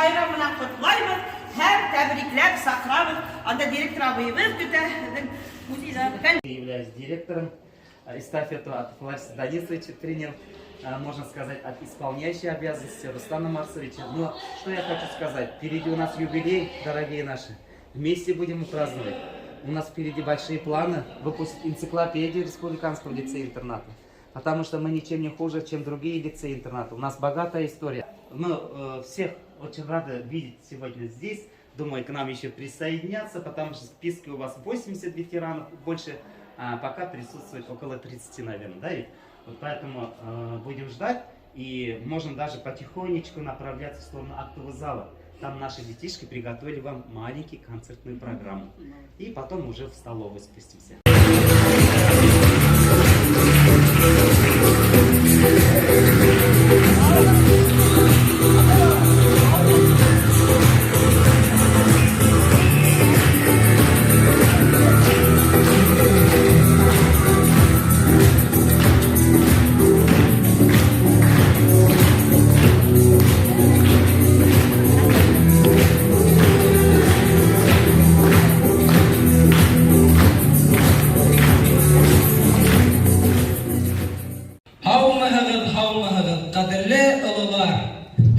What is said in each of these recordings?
байрамынан құтлаймыз, һәм тәбрикләп сакрабыз. Анда директор абыйыбыз көтә. Являюсь директором. Эстафету от Флориса Данисовича принял, можно сказать, от исполняющей обязанности Руслана Марсовича. Но что я хочу сказать, впереди у нас юбилей, дорогие наши. Вместе будем праздновать. У нас впереди большие планы выпустить энциклопедию Республиканского лицея-интерната. Потому что мы ничем не хуже, чем другие лицеи-интерната. У нас богатая история. Мы всех очень рады видеть сегодня здесь. Думаю, к нам еще присоединятся, потому что в списке у вас 80 ветеранов, больше пока присутствует около 30, наверное. Да? И вот поэтому будем ждать и можем даже потихонечку направляться в сторону актового зала. Там наши детишки приготовили вам маленькую концертную программу. И потом уже в столовую спустимся.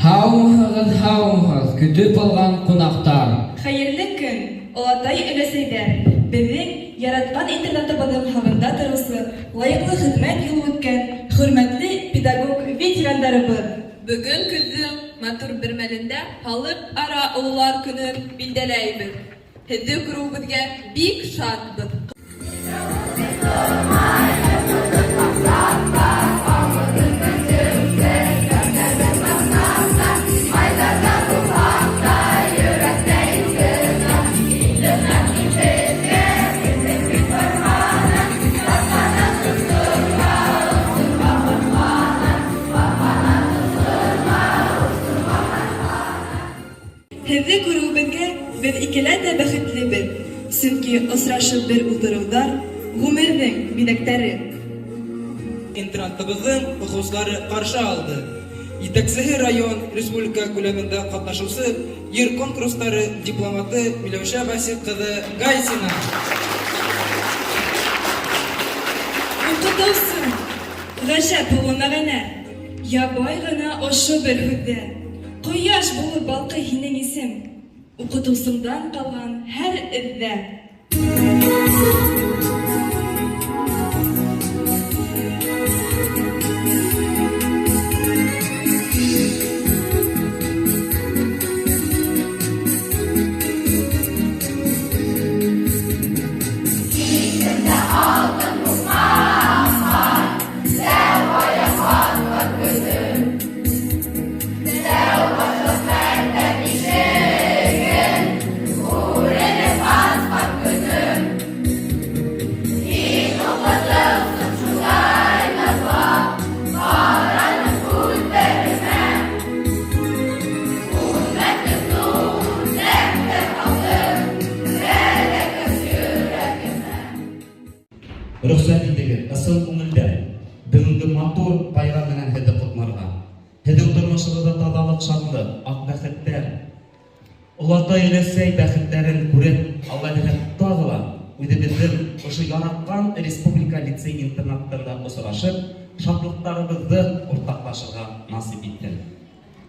Һаумыһығыҙ, көтөп алған ҡунаҡтар. Хәйерле көн, олатай өләсәйҙәр. Беҙҙең яратҡан интернатыбыҙҙың һағында торыусы, лайыҡлы хеҙмәт юлы үткән, хөрмәтле педагог ветерандарыбыҙ. Бөгөн көҙҙөң матур бер мәлендә халыҡ-ара ололар көнөн билдәләйбеҙ. Һеҙҙе күреүебеҙгә бик шатбыҙ. Һеҙҙе күреүебеҙгә беҙ икелән дә бәхетлебеҙ. Сөнки осрашып бер ултырыуҙар ғүмерҙең биҙәктәре. Интернатыбыҙҙың уҡыусылары ҡаршы алды. Етәксеһе район, республика күләмендә ҡатнашыусы йыр конкурстары дипломаты Миләүшә Васил ҡыҙы Гайсина. Уҡытыусы, ғәжәп оло мәғәнә. Ябай ғына ошо бер һүҙҙә. Ҡояш булып балҡый һинең исем, уҡытыусыңдан ҡалған һәр эҙҙә. Рөхсәт итегеҙ, ысыл күңелдән, бөгөнгө матур байрам менән һеҙҙе ҡотларға. Һеҙҙең тормошығыҙҙа таҙалыҡ, шатлыҡ, аҡ бәхеттәр, олатай өләсәй бәхеттәрен күреп, Аллаһ тағы ла үҙебеҙҙең ошо яратҡан республика лицей-интернаттарында осрашып, шатлыҡтарыбыҙҙы уртаҡлашырға насип итте.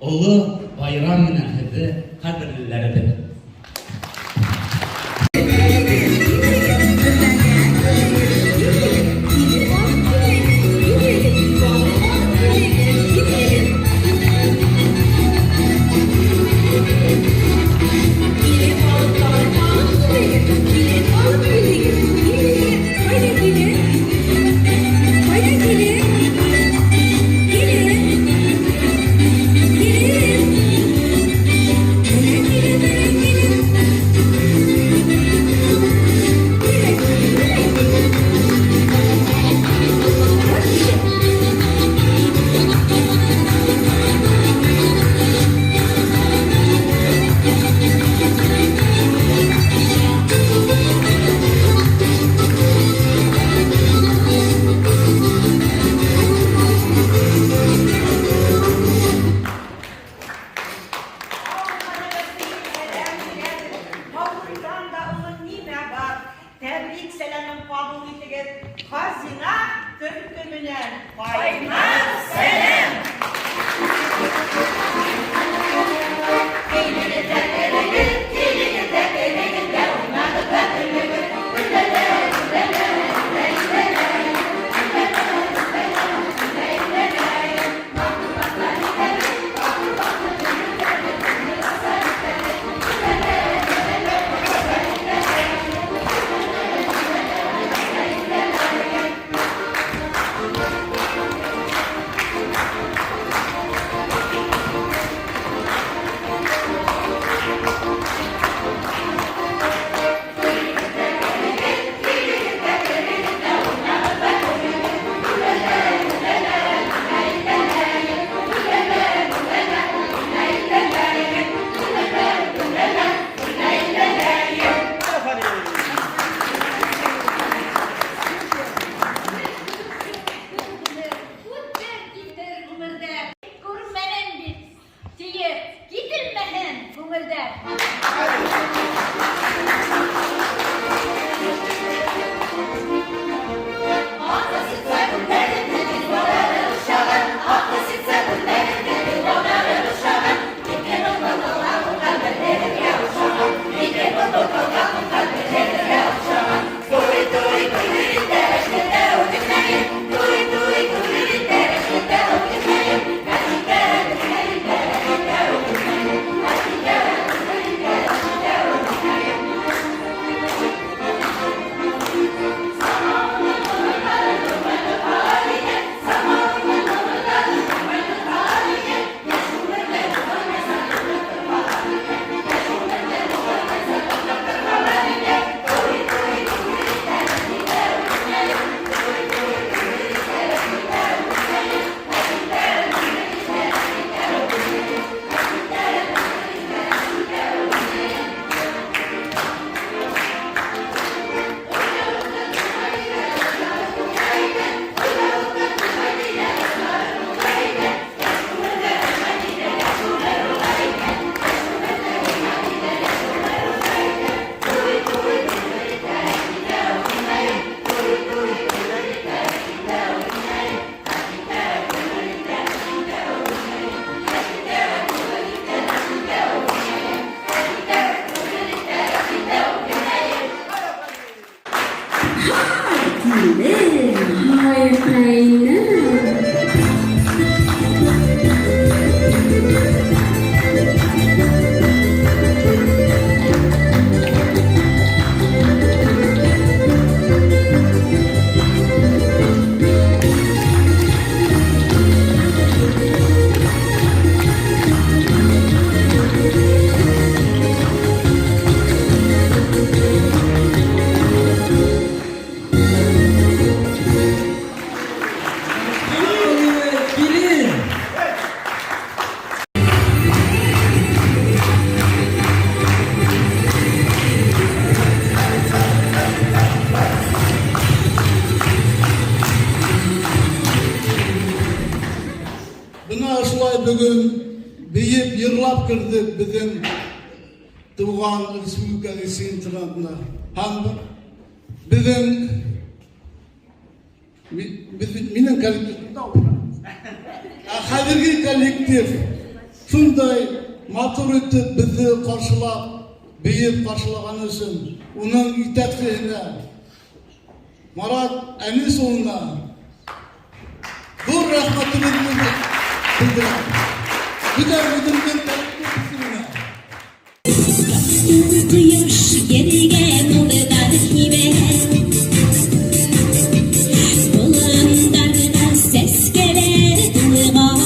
Оло байрам менән һеҙҙе, ҡәҙерлеләребеҙ. Gelin күңелдә. Bugün beyip yırlap kırdık bizim Tuğan Respublika Sintrantına. Hem bizim minin kolektifinde hazırki kolektif şunday matır etip bizi karşılap beyip karşılagan için onun itaatçiliğine Marat Enisoğlu'na bu rahmetimizi bildiren. Bir de müdürümün kolektifine. Kıyış gerigen olıdan hibe Bulanlardan ses gelir dılman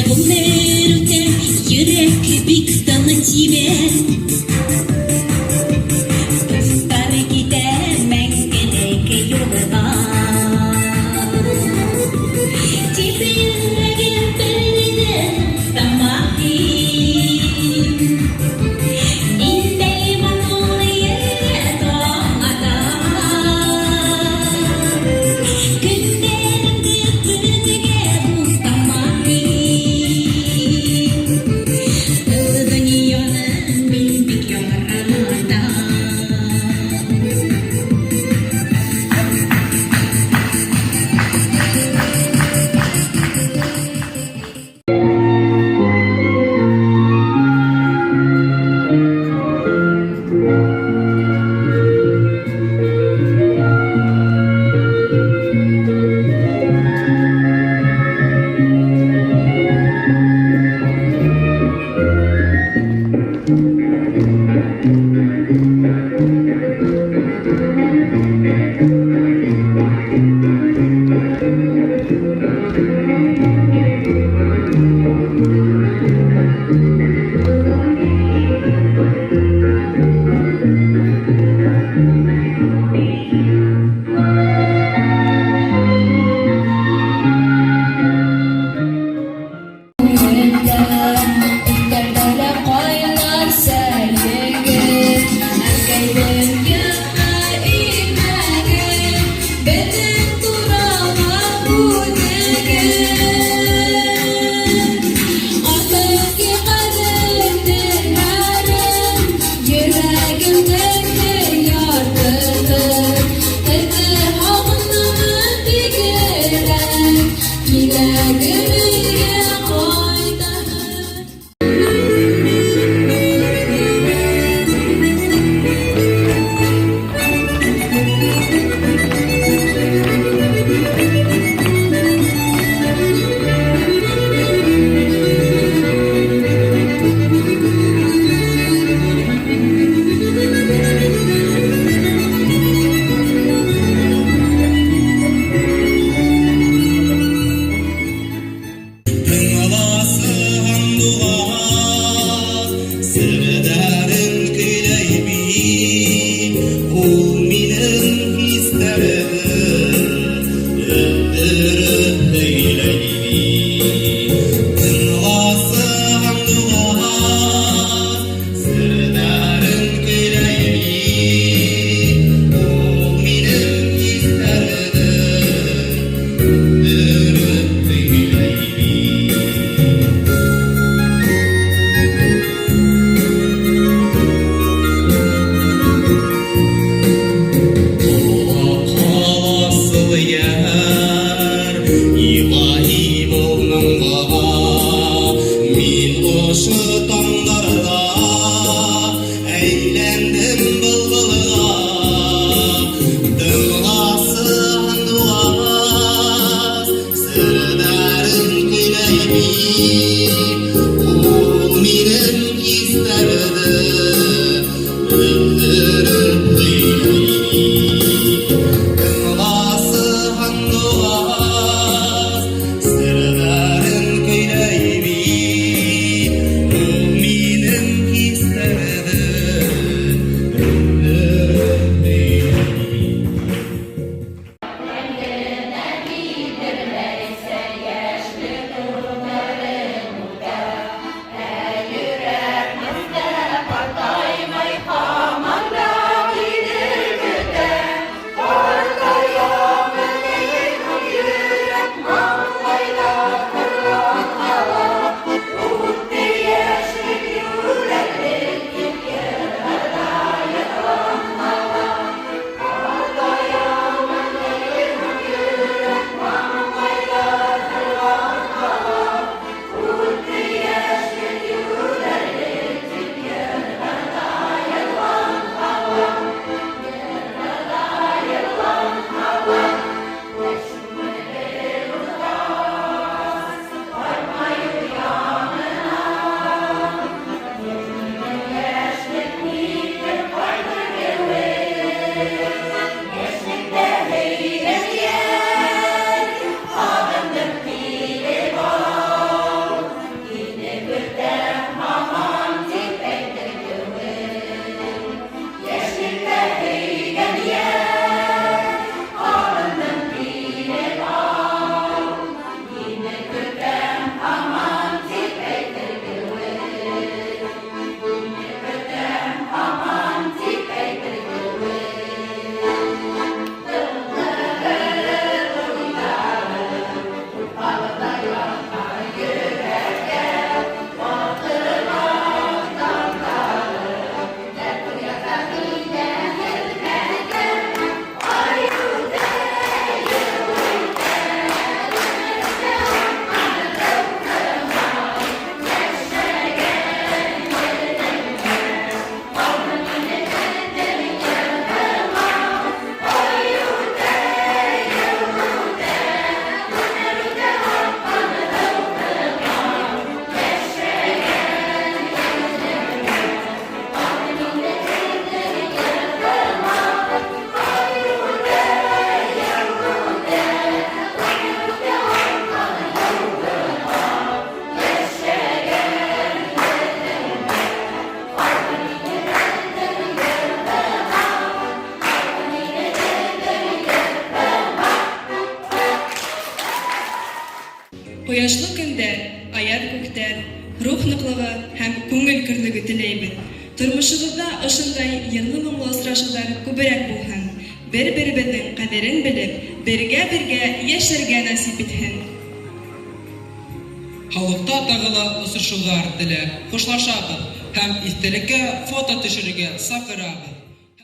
Bu mürte yürek bir dalı çive Dostlar gidemen gerek yoluna Çiftliğe belli tamahim Кояшлы көндәр, аяр күктәр, рух ныклыгы һәм күңел көрлеге теләйбез. Тормышыбызда ошындай йырлы-моңлы осрашулар күбрәк булһын. Бер-беребезнең кадерен белеп, бергә-бергә яшәргә насип итһен. Халыкта тагыла осрашулар теләп, хушлашабыз һәм истәлеккә фото төшерергә сакырабыз.